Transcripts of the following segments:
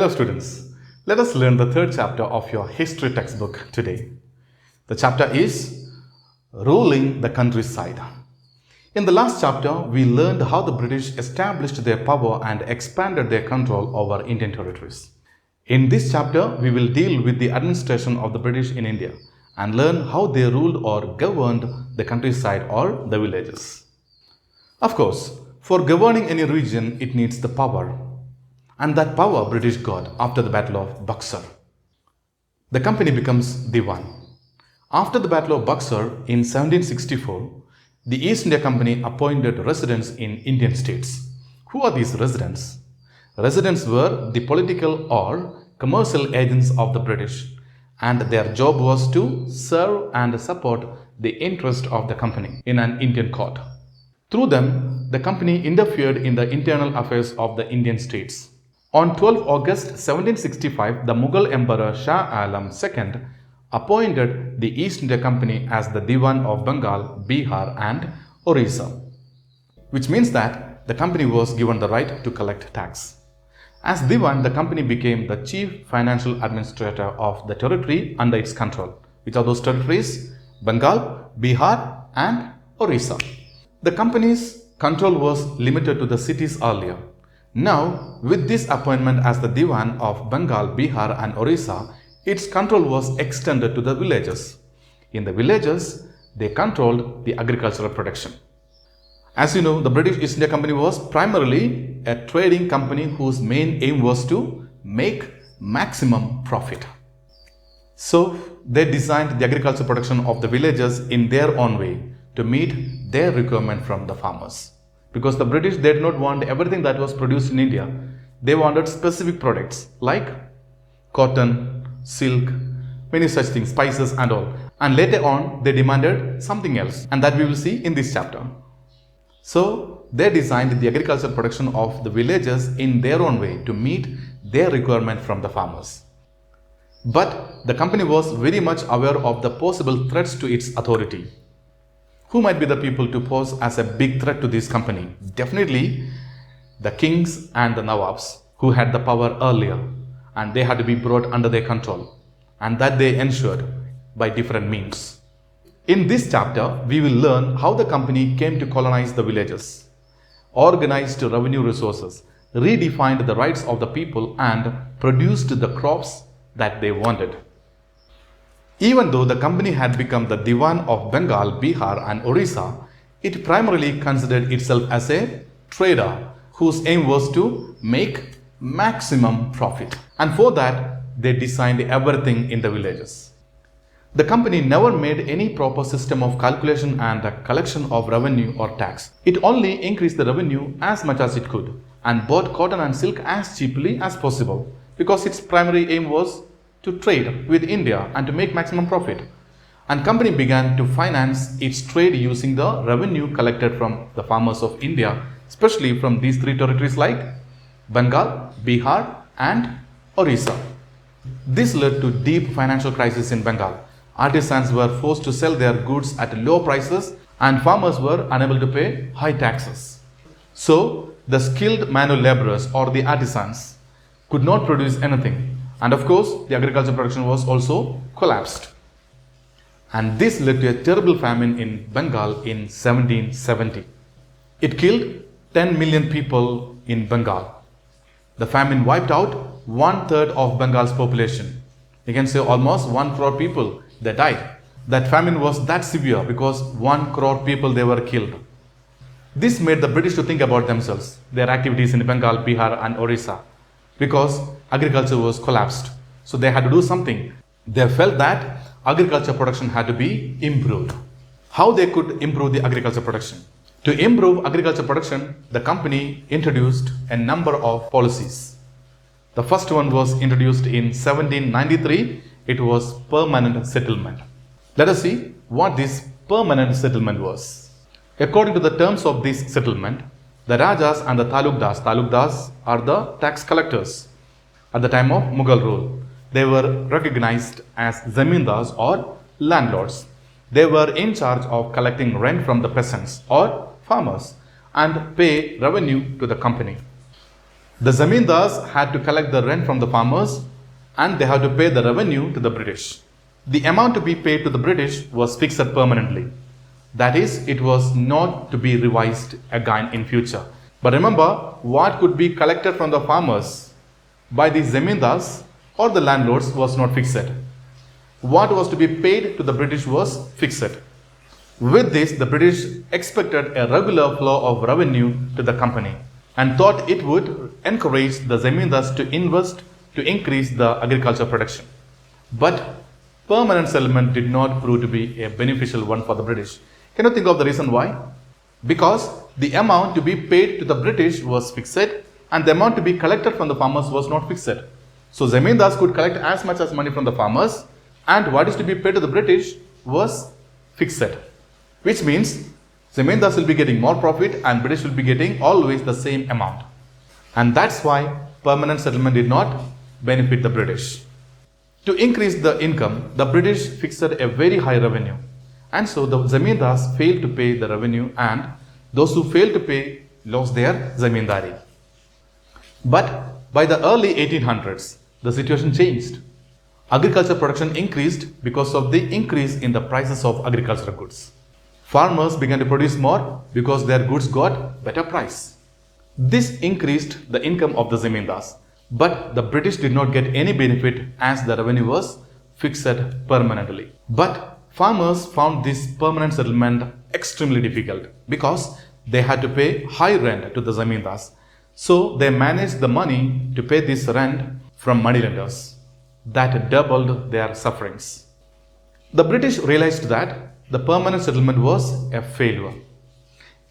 Hello students, let us learn the third chapter of your history textbook today. The chapter is Ruling the Countryside. In the last chapter, we learned how the British established their power and expanded their control over Indian territories. In this chapter, we will deal with the administration of the British in India and learn how they ruled or governed the countryside or the villages. Of course, for governing any region, it needs the power. And that power British got after the Battle of Buxar. The company becomes Diwan. After the Battle of Buxar in 1764, the East India Company appointed residents in Indian states. Who are these residents? Residents were the political or commercial agents of the British, and their job was to serve and support the interest of the company in an Indian court. Through them, the company interfered in the internal affairs of the Indian states. On 12 August 1765, the Mughal Emperor Shah Alam II appointed the East India Company as the Diwan of Bengal, Bihar and Orissa, which means that the company was given the right to collect tax. As Diwan, the company became the chief financial administrator of the territory under its control. Which are those territories? Bengal, Bihar and Orissa. The company's control was limited to the cities earlier. Now, with this appointment as the Diwan of Bengal, Bihar and Orissa, its control was extended to the villages. In the villages, they controlled the agricultural production. As you know, the British East India Company was primarily a trading company whose main aim was to make maximum profit. So, they designed the agricultural production of the villages in their own way to meet their requirement from the farmers. Because the British, they did not want everything that was produced in India. They wanted specific products like cotton, silk, many such things, spices and all. And later on, they demanded something else, and that we will see in this chapter. So, they designed the agricultural production of the villages in their own way to meet their requirement from the farmers. But the company was very much aware of the possible threats to its authority. Who might be the people to pose as a big threat to this company? Definitely the kings and the nawabs who had the power earlier, and they had to be brought under their control, and that they ensured by different means. In this chapter, we will learn how the company came to colonize the villages, organized revenue resources, redefined the rights of the people and produced the crops that they wanted. Even though the company had become the Diwan of Bengal, Bihar and Orissa, it primarily considered itself as a trader whose aim was to make maximum profit. And for that, they designed everything in the villages. The company never made any proper system of calculation and collection of revenue or tax. It only increased the revenue as much as it could and bought cotton and silk as cheaply as possible because its primary aim was to trade with India and to make maximum profit. And company began to finance its trade using the revenue collected from the farmers of India, especially from these three territories like Bengal, Bihar and Orissa. This led to deep financial crisis in Bengal. Artisans were forced to sell their goods at low prices and farmers were unable to pay high taxes. So, the skilled manual laborers or the artisans could not produce anything. And of course, the agricultural production was also collapsed. And this led to a terrible famine in Bengal in 1770. It killed 10 million people in Bengal. The famine wiped out 1/3 of Bengal's population. You can say almost 1 crore people, they died. That famine was that severe because 1 crore people, they were killed. This made the British to think about themselves, their activities in Bengal, Bihar and Orissa, because agriculture was collapsed. So they had to do something. They felt that agriculture production had to be improved. How they could improve the agriculture production? To improve agriculture production, the company introduced a number of policies. The first one was introduced in 1793. It was permanent settlement. Let us see what this permanent settlement was. According to the terms of this settlement, the Rajas and the Talukdars are the tax collectors. At the time of Mughal rule, they were recognized as zamindars or landlords. They were in charge of collecting rent from the peasants or farmers and pay revenue to the company. The zamindars had to collect the rent from the farmers and they had to pay the revenue to the British. The amount to be paid to the British was fixed permanently. That is, it was not to be revised again in future. But remember, what could be collected from the farmers by the zamindars or the landlords was not fixed. What was to be paid to the British was fixed. With this, the British expected a regular flow of revenue to the company and thought it would encourage the zamindars to invest to increase the agriculture production. But permanent settlement did not prove to be a beneficial one for the British. Can you think of the reason why? Because the amount to be paid to the British was fixed and the amount to be collected from the farmers was not fixed. So zamindars could collect as much as money from the farmers and what is to be paid to the British was fixed. Which means zamindars will be getting more profit and British will be getting always the same amount. And that's why permanent settlement did not benefit the British. To increase the income, the British fixed a very high revenue. And so the zamindars failed to pay the revenue and those who failed to pay lost their zamindari. But by the early 1800s, the situation changed. Agriculture production increased because of the increase in the prices of agricultural goods. Farmers began to produce more because their goods got better price. This increased the income of the zamindars, but the British did not get any benefit as the revenue was fixed permanently. But farmers found this permanent settlement extremely difficult because they had to pay high rent to the zamindars. So they managed the money to pay this rent from moneylenders. That doubled their sufferings. The British realized that the permanent settlement was a failure.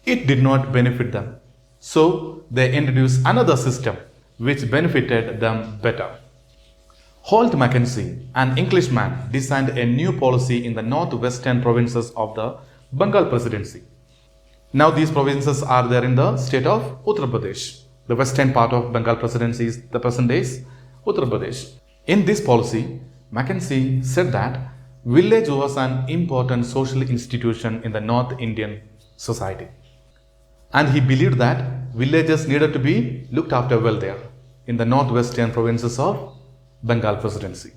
It did not benefit them. So they introduced another system which benefited them better. Holt Mackenzie, an Englishman, designed a new policy in the northwestern provinces of the Bengal presidency. Now these provinces are there in the state of Uttar Pradesh. The western part of Bengal presidency is the present days Uttar Pradesh. In this policy, Mackenzie said that village was an important social institution in the North Indian society. And he believed that villages needed to be looked after well there in the northwestern provinces of Bengal presidency.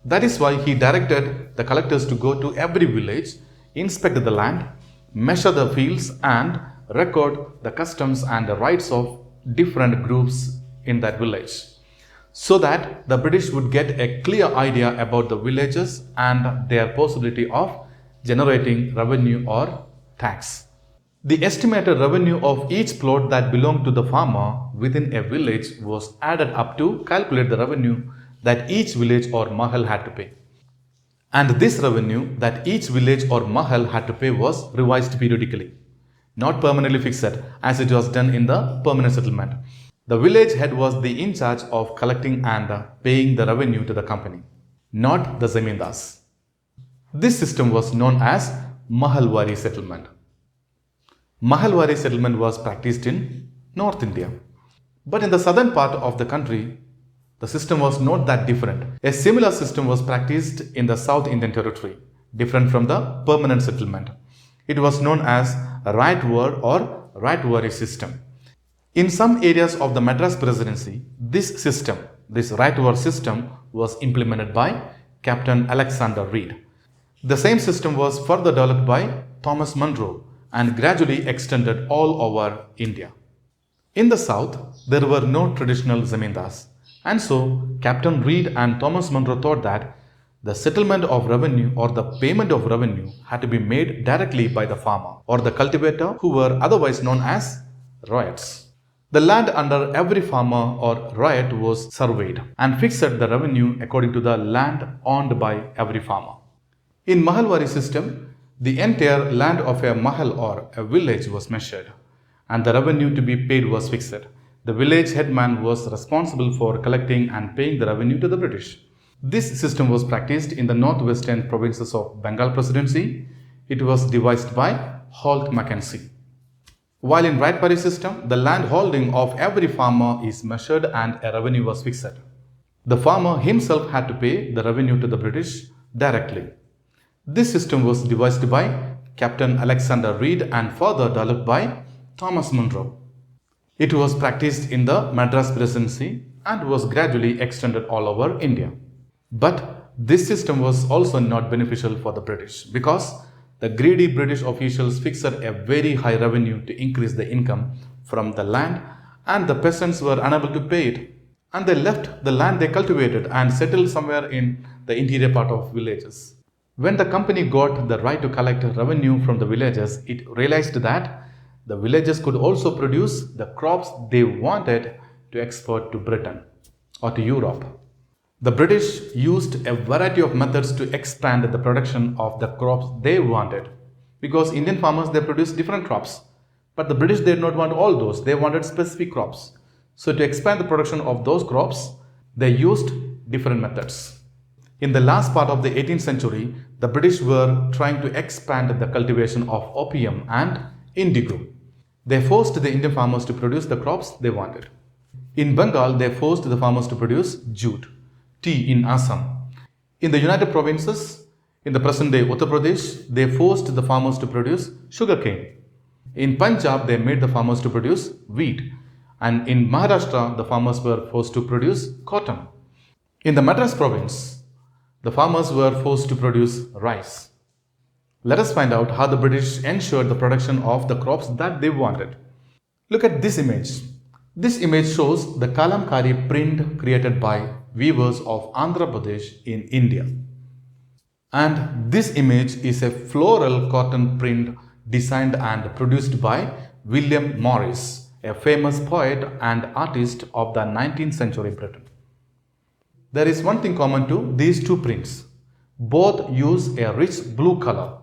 That is why he directed the collectors to go to every village, inspect the land, measure the fields and record the customs and the rights of different groups in that village, so that the British would get a clear idea about the villages and their possibility of generating revenue or tax. The estimated revenue of each plot that belonged to the farmer within a village was added up to calculate the revenue that each village or mahal had to pay. And this revenue that each village or mahal had to pay was revised periodically, not permanently fixed as it was done in the permanent settlement. The village head was in charge of collecting and paying the revenue to the company, not the zamindars. This system was known as Mahalwari settlement. Mahalwari settlement was practiced in North India. But in the southern part of the country, the system was not that different. A similar system was practiced in the South Indian territory, different from the permanent settlement. It was known as Rightward or Rightward System. In some areas of the Madras Presidency, this Rightward System was implemented by Captain Alexander Reed. The same system was further developed by Thomas Munro and gradually extended all over India. In the south, there were no traditional zamindars, and so Captain Reed and Thomas Munro thought that the settlement of revenue or the payment of revenue had to be made directly by the farmer or the cultivator, who were otherwise known as ryots. The land under every farmer or ryot was surveyed and fixed the revenue according to the land owned by every farmer. In Mahalwari system, the entire land of a mahal or a village was measured and the revenue to be paid was fixed. The village headman was responsible for collecting and paying the revenue to the British. This system was practiced in the northwestern provinces of Bengal presidency. It was devised by Holt Mackenzie. While in Rightward system, the land holding of every farmer is measured and a revenue was fixed. The farmer himself had to pay the revenue to the British directly. This system was devised by Captain Alexander Reed and further developed by Thomas Munro. It was practiced in the Madras Presidency and was gradually extended all over India. But this system was also not beneficial for the British because the greedy British officials fixed a very high revenue to increase the income from the land, and the peasants were unable to pay it. And they left the land they cultivated and settled somewhere in the interior part of villages. When the company got the right to collect revenue from the villages, it realized that the villages could also produce the crops they wanted to export to Britain or to Europe. The British used a variety of methods to expand the production of the crops they wanted, because Indian farmers, they produced different crops, but the British did not want all those. They wanted specific crops. So to expand the production of those crops, they used different methods. In the last part of the 18th century, the British were trying to expand the cultivation of opium and indigo. They forced the Indian farmers to produce the crops they wanted. In Bengal, they forced the farmers to produce jute, tea in Assam. In the United Provinces, in the present-day Uttar Pradesh, they forced the farmers to produce sugarcane. In Punjab, they made the farmers to produce wheat. And in Maharashtra, the farmers were forced to produce cotton. In the Madras province, the farmers were forced to produce rice. Let us find out how the British ensured the production of the crops that they wanted. Look at this image. This image shows the kalamkari print created by weavers of Andhra Pradesh in India. And this image is a floral cotton print designed and produced by William Morris, a famous poet and artist of the 19th century Britain. There is one thing common to these two prints. Both use a rich blue color,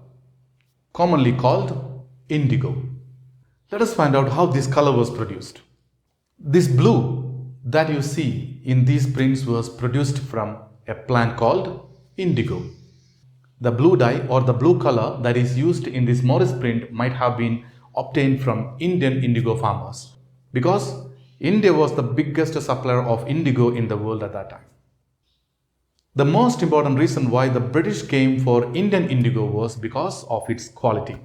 commonly called indigo. Let us find out how this color was produced. This blue that you see in these prints was produced from a plant called indigo. The blue dye or the blue color that is used in this Morris print might have been obtained from Indian indigo farmers, because India was the biggest supplier of indigo in the world at that time. The most important reason why the British came for Indian indigo was because of its quality.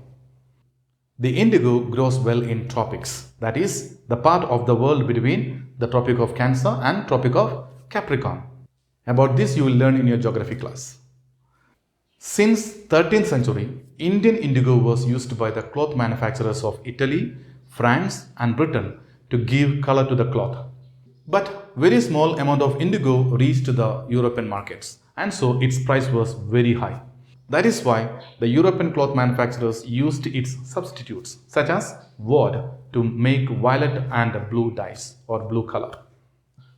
The indigo grows well in tropics, that is, the part of the world between the Tropic of Cancer and Tropic of Capricorn. About this you will learn in your geography class. Since 13th century, Indian indigo was used by the cloth manufacturers of Italy, France and Britain to give color to the cloth. But very small amount of indigo reached the European markets, and so its price was very high. That is why the European cloth manufacturers used its substitutes such as wood to make violet and blue dyes or blue color.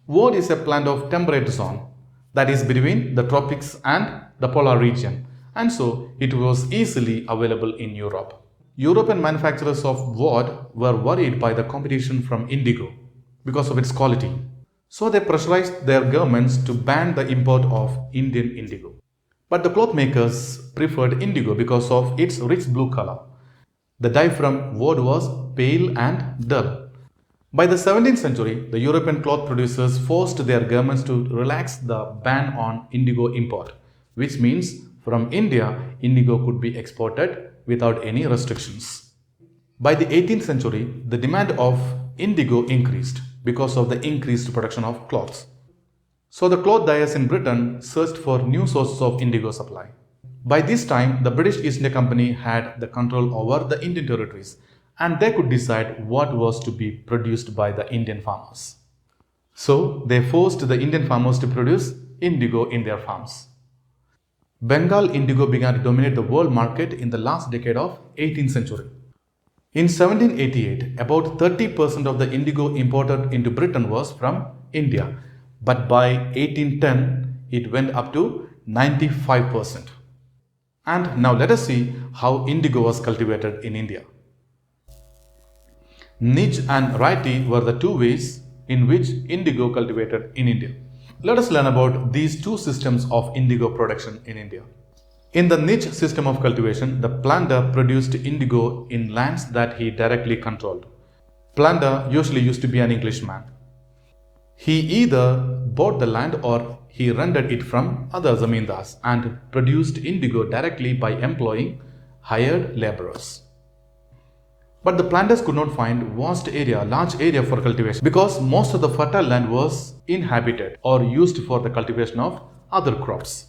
Wood is a plant of temperate zone, that is between the tropics and the polar region, and so it was easily available in Europe. European manufacturers of wood were worried by the competition from indigo because of its quality. So they pressurized their governments to ban the import of Indian indigo. But the cloth makers preferred indigo because of its rich blue color. The dye from wood was pale and dull. By the 17th century, the European cloth producers forced their governments to relax the ban on indigo import, which means from India, indigo could be exported without any restrictions. By the 18th century, the demand of indigo increased because of the increased production of cloths. So the cloth dyers in Britain searched for new sources of indigo supply. By this time, the British East India Company had the control over the Indian territories, and they could decide what was to be produced by the Indian farmers. So they forced the Indian farmers to produce indigo in their farms. Bengal indigo began to dominate the world market in the last decade of 18th century. In 1788, about 30% of the indigo imported into Britain was from India, but by 1810, it went up to 95%. And now let us see how indigo was cultivated in India. Niche and Rati were the two ways in which indigo cultivated in India. Let us learn about these two systems of indigo production in India. In the niche system of cultivation, the planter produced indigo in lands that he directly controlled. Planter usually used to be an Englishman. He either bought the land or he rented it from other zamindars and produced indigo directly by employing hired laborers. But the planters could not find large area for cultivation because most of the fertile land was inhabited or used for the cultivation of other crops.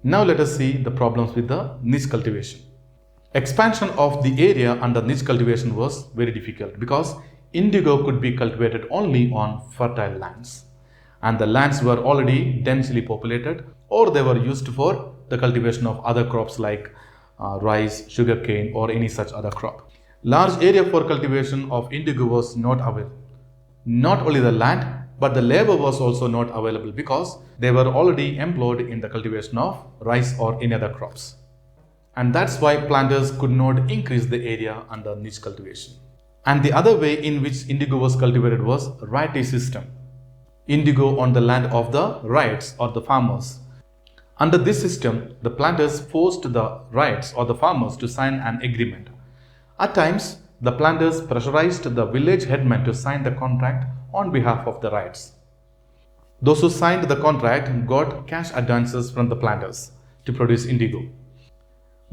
Now let us see the problems with the niche cultivation. Expansion of the area under niche cultivation was very difficult because indigo could be cultivated only on fertile lands, and the lands were already densely populated, or they were used for the cultivation of other crops like rice, sugarcane, or any such other crop. Large area for cultivation of indigo was not available. Not only the land, but the labor was also not available because they were already employed in the cultivation of rice or any other crops. And that's why planters could not increase the area under niche cultivation. And the other way in which indigo was cultivated was Rightward System. Indigo on the land of the rights or the farmers. Under this system, the planters forced the rights or the farmers to sign an agreement. At times, the planters pressurized the village headman to sign the contract on behalf of the rights. Those who signed the contract got cash advances from the planters to produce indigo.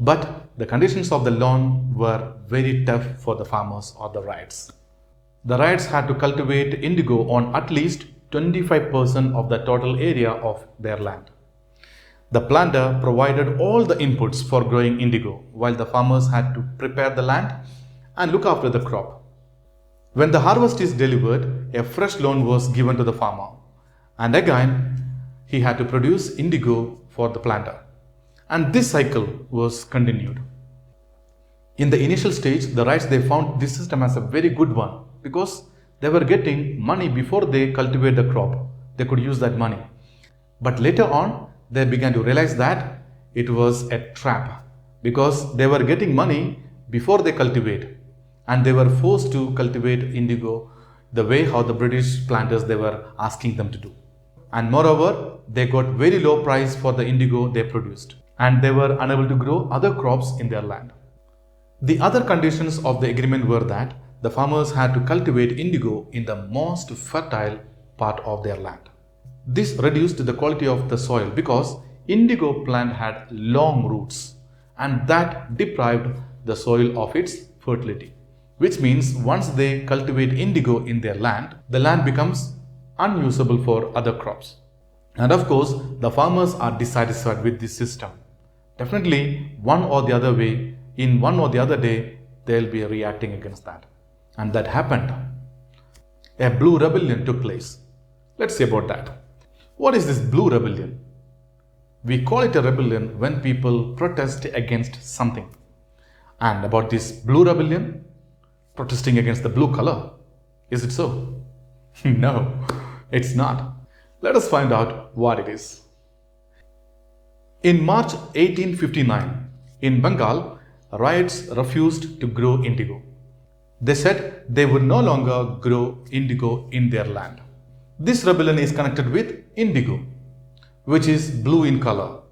But the conditions of the loan were very tough for the farmers or the rights. The rights had to cultivate indigo on at least 25% of the total area of their land. The planter provided all the inputs for growing indigo, while the farmers had to prepare the land and look after the crop. When the harvest is delivered, a fresh loan was given to the farmer, and again he had to produce indigo for the planter. And this cycle was continued. In the initial stage, the rights they found this system as a very good one because they were getting money before they cultivate the crop. They could use that money. But later on, they began to realize that it was a trap because they were getting money before they cultivate, and they were forced to cultivate indigo the way how the British planters they were asking them to do. And moreover, they got very low price for the indigo they produced, and they were unable to grow other crops in their land. The other conditions of the agreement were that the farmers had to cultivate indigo in the most fertile part of their land. This reduced the quality of the soil because indigo plant had long roots, and that deprived the soil of its fertility. Which means once they cultivate indigo in their land, the land becomes unusable for other crops. And of course, the farmers are dissatisfied with this system. Definitely, one or the other way, in one or the other day, they'll be reacting against that. And that happened. A blue rebellion took place. Let's see about that. What is this blue rebellion? We call it a rebellion when people protest against something. And about this blue rebellion, protesting against the blue color. Is it so? No, it's not. Let us find out what it is. In March 1859, in Bengal, riots refused to grow indigo. They said they would no longer grow indigo in their land. This rebellion is connected with indigo, which is blue in color.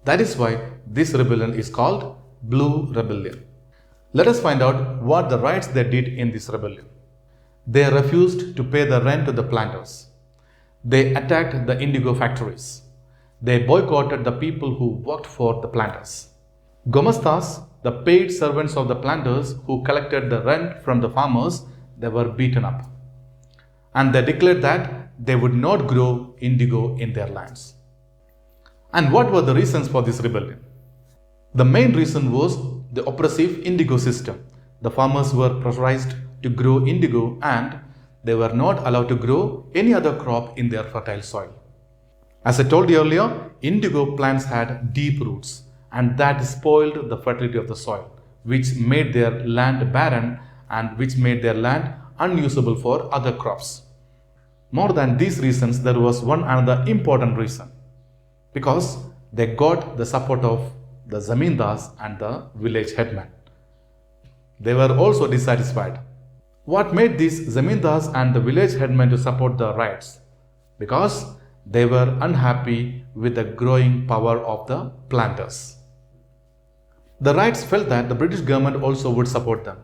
That is why this rebellion is called Blue Rebellion. Let us find out what the riots they did in this rebellion. They refused to pay the rent to the planters. They attacked the indigo factories. They boycotted the people who worked for the planters. Gomastas, the paid servants of the planters who collected the rent from the farmers, they were beaten up. And they declared that they would not grow indigo in their lands. And what were the reasons for this rebellion? The main reason was the oppressive indigo system. The farmers were pressurized to grow indigo and they were not allowed to grow any other crop in their fertile soil. As I told you earlier, indigo plants had deep roots and that spoiled the fertility of the soil, which made their land barren and which made their land unusable for other crops. More than these reasons, there was one another important reason, because they got the support of the zamindars and the village headman. They were also dissatisfied. What made these zamindars and the village headmen to support the riots? Because they were unhappy with the growing power of the planters. The riots felt that the British government also would support them,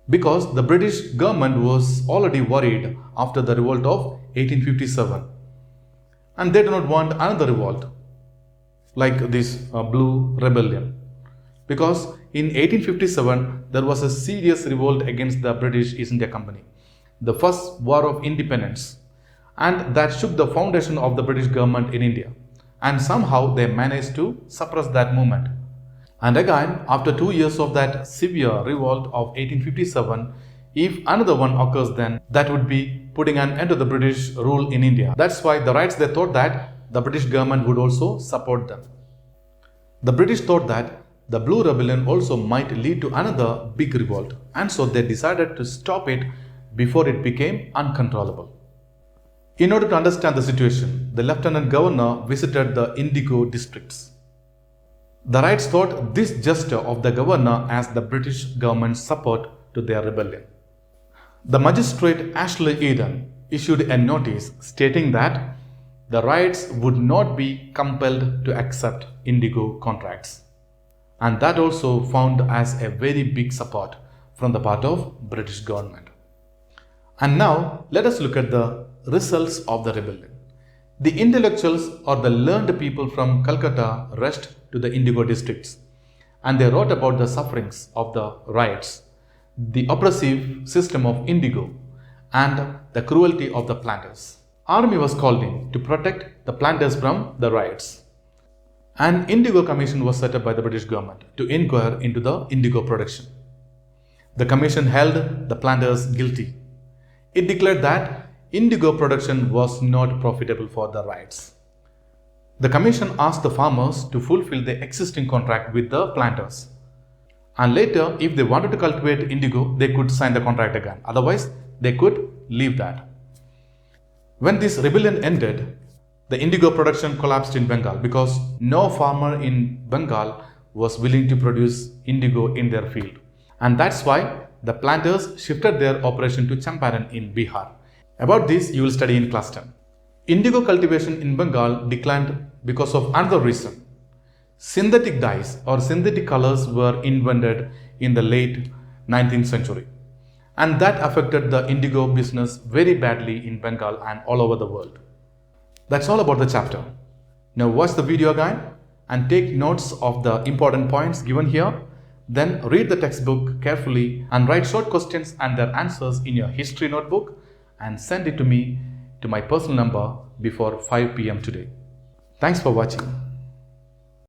because the British government was already worried after the revolt of 1857, and they do not want another revolt like this blue rebellion, because in 1857, there was a serious revolt against the British East India Company, the first war of independence, and that shook the foundation of the British government in India. And somehow they managed to suppress that movement. And again, after 2 years of that severe revolt of 1857, if another one occurs, then that would be putting an end to the British rule in India. That's why the Wrights, they thought that the British government would also support them. The British thought that the Blue Rebellion also might lead to another big revolt, and so they decided to stop it before it became uncontrollable. In order to understand the situation, the Lieutenant Governor visited the Indigo districts. The Wrights thought this gesture of the governor as the British government's support to their rebellion. The magistrate Ashley Eden issued a notice stating that the Wrights would not be compelled to accept Indigo contracts. And that also found as a very big support from the part of British government. And now let us look at the results of the rebellion. The intellectuals or the learned people from Calcutta rushed to the Indigo districts, and they wrote about the sufferings of the riots, the oppressive system of Indigo, and the cruelty of the planters. Army was called in to protect the planters from the riots. An Indigo Commission was set up by the British government to inquire into the indigo production. The commission held the planters guilty. It declared that indigo production was not profitable for the Wrights. The commission asked the farmers to fulfill the existing contract with the planters. And later, if they wanted to cultivate indigo, they could sign the contract again. Otherwise, they could leave that. When this rebellion ended, the indigo production collapsed in Bengal because no farmer in Bengal was willing to produce indigo in their field. And that's why the planters shifted their operation to Champaran in Bihar. About this, you will study in class 10. Indigo cultivation in Bengal declined because of another reason. Synthetic dyes or synthetic colors were invented in the late 19th century. And that affected the indigo business very badly in Bengal and all over the world. That's all about the chapter. Now watch the video again and take notes of the important points given here. Then read the textbook carefully and write short questions and their answers in your history notebook and send it to me to my personal number before 5 p.m. today. Thanks for watching.